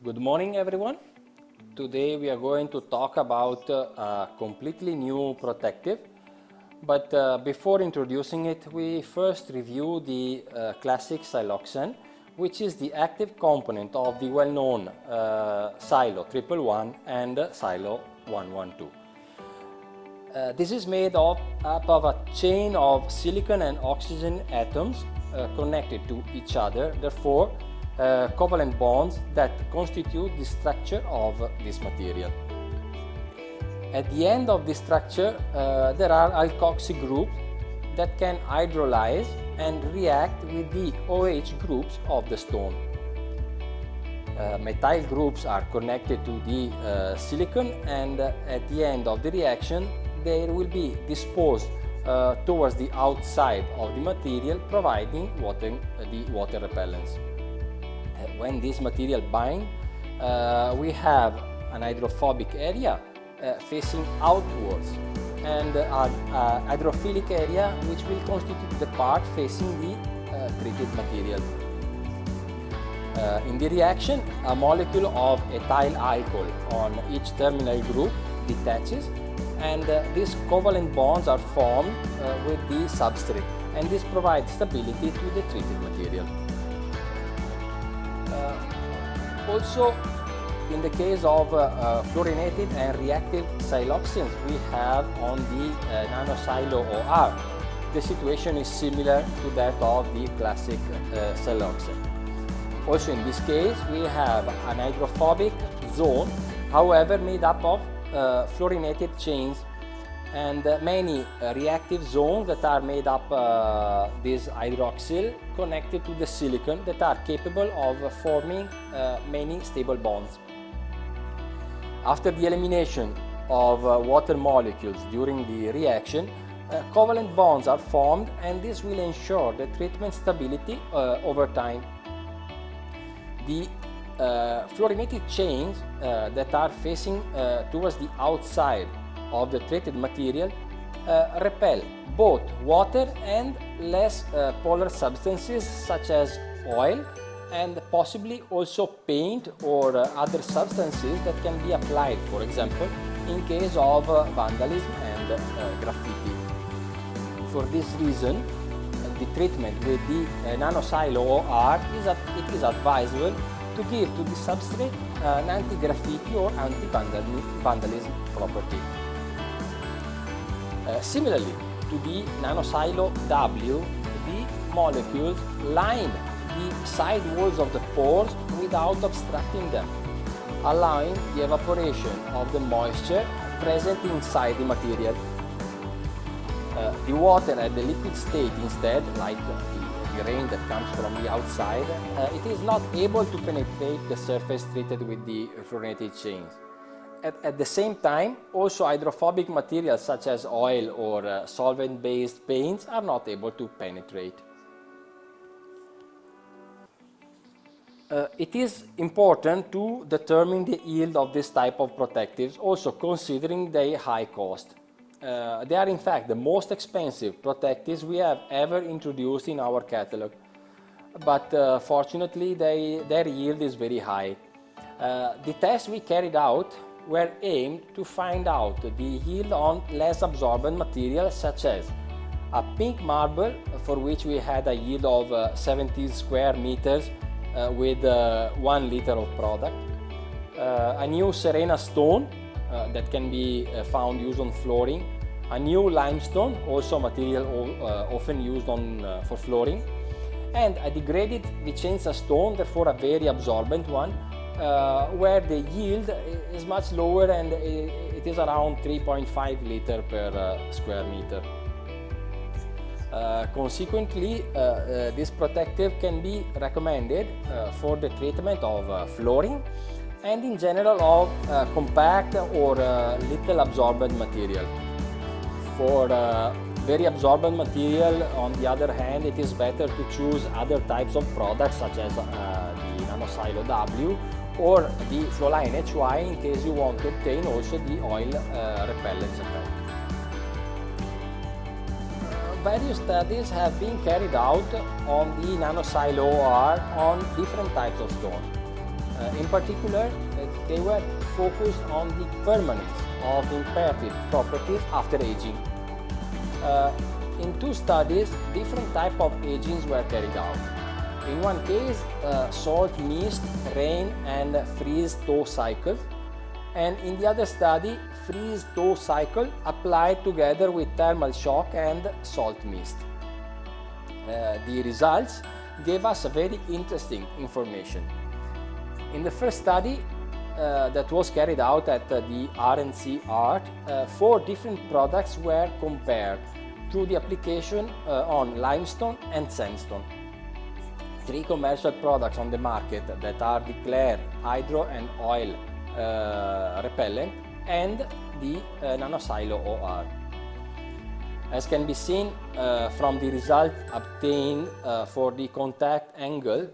Good morning everyone. Today we are going to talk about a completely new protective, but before introducing it we first review the classic siloxane, which is the active component of the well-known Silo 111 and Silo 112. This is made up of a chain of silicon and oxygen atoms connected to each other, therefore covalent bonds that constitute the structure of this material. At the end of this structure there are alkoxy groups that can hydrolyze and react with the OH groups of the stone. Methyl groups are connected to the silicon, and at the end of the reaction they will be disposed towards the outside of the material, providing the water repellents. When this material binds, we have an hydrophobic area facing outwards and a hydrophilic area which will constitute the part facing the treated material. In the reaction, a molecule of ethyl alcohol on each terminal group detaches, and these covalent bonds are formed with the substrate, and this provides stability to the treated material. Also, in the case of fluorinated and reactive siloxanes we have on the Nano Silo OR, the situation is similar to that of the classic siloxane. Also in this case we have an hydrophobic zone, however made up of fluorinated chains, and many reactive zones that are made up this hydroxyl connected to the silicon that are capable of forming many stable bonds. After the elimination of water molecules during the reaction, covalent bonds are formed, and this will ensure the treatment stability over time. The fluorinated chains that are facing towards the outside of the treated material repel both water and less polar substances such as oil, and possibly also paint or other substances that can be applied, for example, in case of vandalism and graffiti. For this reason, the treatment with the Nano Silo OR it is advisable to give to the substrate an anti-graffiti or anti-vandalism property. Similarly to the Nano Silo W, the molecules line the side walls of the pores without obstructing them, allowing the evaporation of the moisture present inside the material. The water at the liquid state instead, like the rain that comes from the outside, it is not able to penetrate the surface treated with the fluorinated chains. At the same time, also hydrophobic materials such as oil or solvent-based paints are not able to penetrate. It is important to determine the yield of this type of protectives, also considering their high cost. They are in fact the most expensive protectives we have ever introduced in our catalog, but fortunately their yield is very high. The tests we carried out were aimed to find out the yield on less absorbent materials such as a pink marble, for which we had a yield of 70 square meters with 1 liter of product, a new Serena stone that can be found used on flooring, a new limestone, also material often used for flooring, and a degraded Vicenza stone, therefore a very absorbent one, where the yield is much lower, and it is around 3.5 liter per square meter. Consequently, this protective can be recommended for the treatment of flooring and in general of compact or little absorbent material. For very absorbent material, on the other hand, it is better to choose other types of products such as the Nano Silo W or the Flowline HY in case you want to obtain also the oil repellents effect. Various studies have been carried out on the Nano Silo OR on different types of stone. In particular, they were focused on the permanence of the imperative properties after aging. In two studies, different types of agings were carried out. In one case, salt, mist, rain and freeze-thaw cycles, and in the other study, freeze-thaw cycle applied together with thermal shock and salt mist. The results gave us a very interesting information. In the first study that was carried out at the R&C Art, 4 different products were compared through the application on limestone and sandstone. 3 commercial products on the market that are declared hydro and oil repellent, and the Nano Silo OR. As can be seen from the result obtained for the contact angle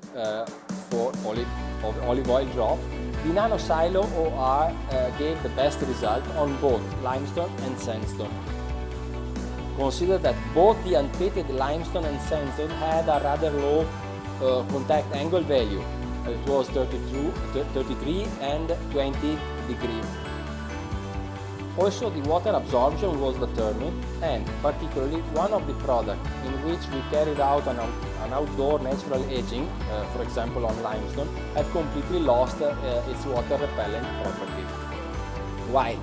for olive oil drop, the Nano Silo OR gave the best result on both limestone and sandstone. Consider that both the untreated limestone and sandstone had a rather low contact angle value. It was 33 and 20 degrees. Also, the water absorption was determined, and particularly one of the products in which we carried out an outdoor natural aging, for example on limestone, had completely lost its water repellent properties, while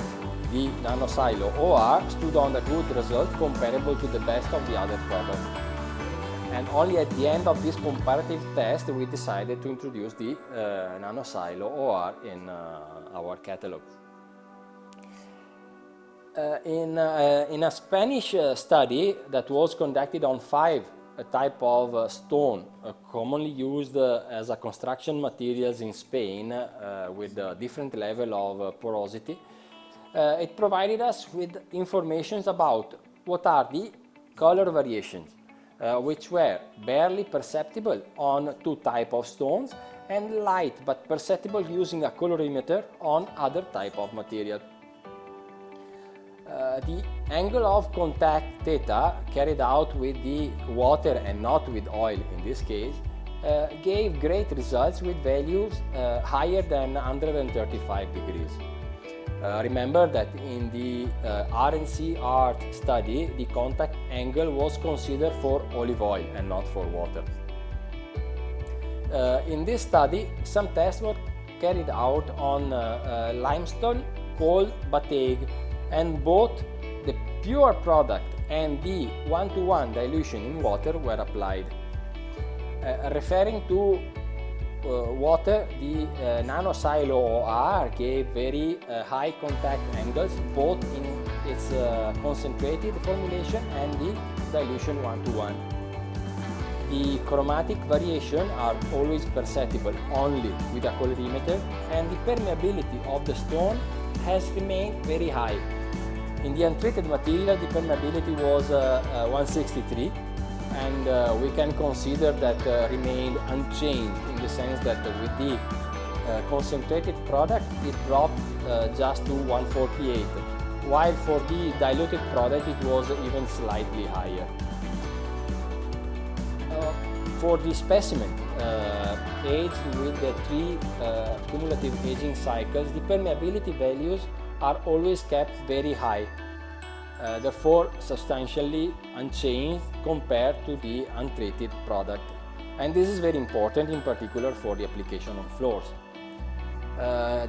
the Nano Silo OR stood on a good result comparable to the best of the other products. And only at the end of this comparative test we decided to introduce the Nano Silo OR in our catalog. In a Spanish study that was conducted on 5 types of stone commonly used as a construction materials in Spain with a different level of porosity, it provided us with information about what are the color variations, which were barely perceptible on 2 types of stones and light but perceptible using a colorimeter on other type of material. The angle of contact theta carried out with the water and not with oil in this case gave great results with values higher than 135 degrees. Remember that in the R&C Art study the contact angle was considered for olive oil and not for water. In this study some tests were carried out on limestone called bateg, and both the pure product and the 1:1 dilution in water were applied. Referring to water, the Nano Silo OR gave very high contact angles both in its concentrated formulation and the dilution 1:1. The chromatic variation are always perceptible only with a colorimeter, and the permeability of the stone has remained very high. In the untreated material the permeability was 163, and we can consider that remained unchanged in the sense that with the concentrated product it dropped just to 148, while for the diluted product it was even slightly higher. For the specimen aged with the 3 cumulative aging cycles, the permeability values are always kept very high, therefore substantially unchanged compared to the untreated product. And this is very important in particular for the application on floors.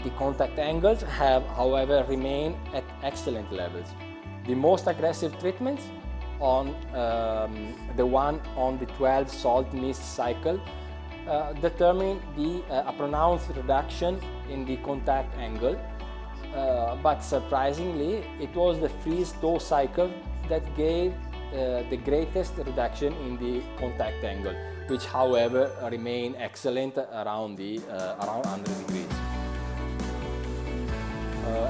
The contact angles have, however, remained at excellent levels. The most aggressive treatments on the one on the 12 salt mist cycle determined a pronounced reduction in the contact angle, but surprisingly it was the freeze-thaw cycle that gave the greatest reduction in the contact angle, which however remained excellent around 100 degrees.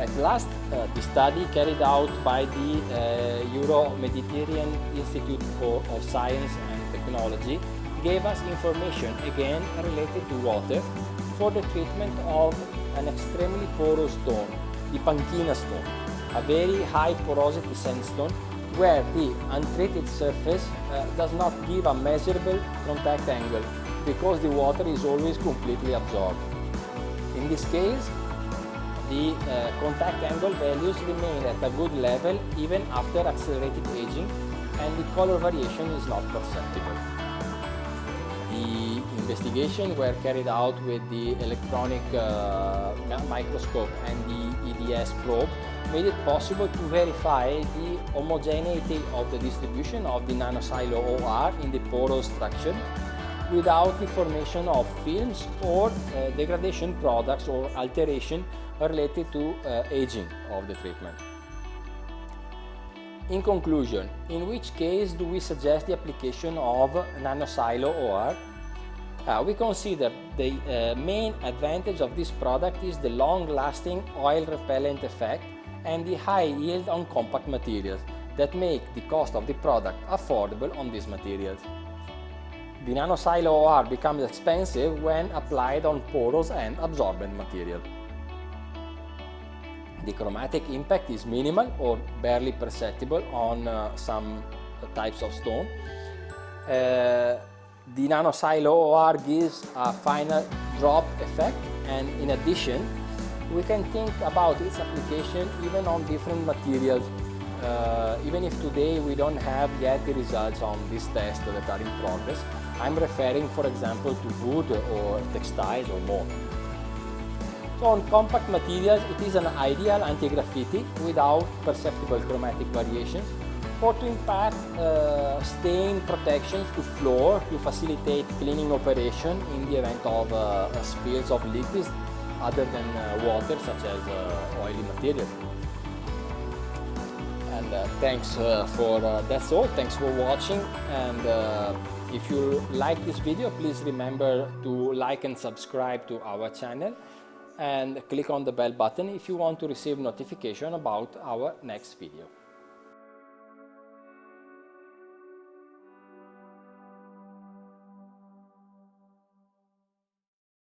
At last, the study carried out by the Euro-Mediterranean Institute of Science and Technology gave us information again related to water for the treatment of an extremely porous stone, the Panchina stone, a very high porosity sandstone where the untreated surface does not give a measurable contact angle because the water is always completely absorbed. In this case, the contact angle values remain at a good level even after accelerated aging, and the color variation is not perceptible. The investigation were carried out with the electronic microscope and the EDS probe made it possible to verify the homogeneity of the distribution of the Nano Silo OR in the porous structure without the formation of films or degradation products or alteration related to aging of the treatment. In conclusion, in which case do we suggest the application of Nano Silo OR? We consider the main advantage of this product is the long-lasting oil repellent effect and the high yield on compact materials that make the cost of the product affordable on these materials. The Nano Silo OR becomes expensive when applied on porous and absorbent material. The chromatic impact is minimal or barely perceptible on some types of stone. The Nano Silo OR gives a final drop effect, and in addition, we can think about its application even on different materials, even if today we don't have yet the results on this test that are in progress. I'm referring, for example, to wood or textiles or more. So on compact materials, it is an ideal anti-graffiti without perceptible chromatic variations, or to impart stain protections to floor to facilitate cleaning operation in the event of spills of liquids other than water, such as oily material. And thanks for that's all. Thanks for watching, and if you like this video, please remember to like and subscribe to our channel, and click on the bell button if you want to receive notification about our next video.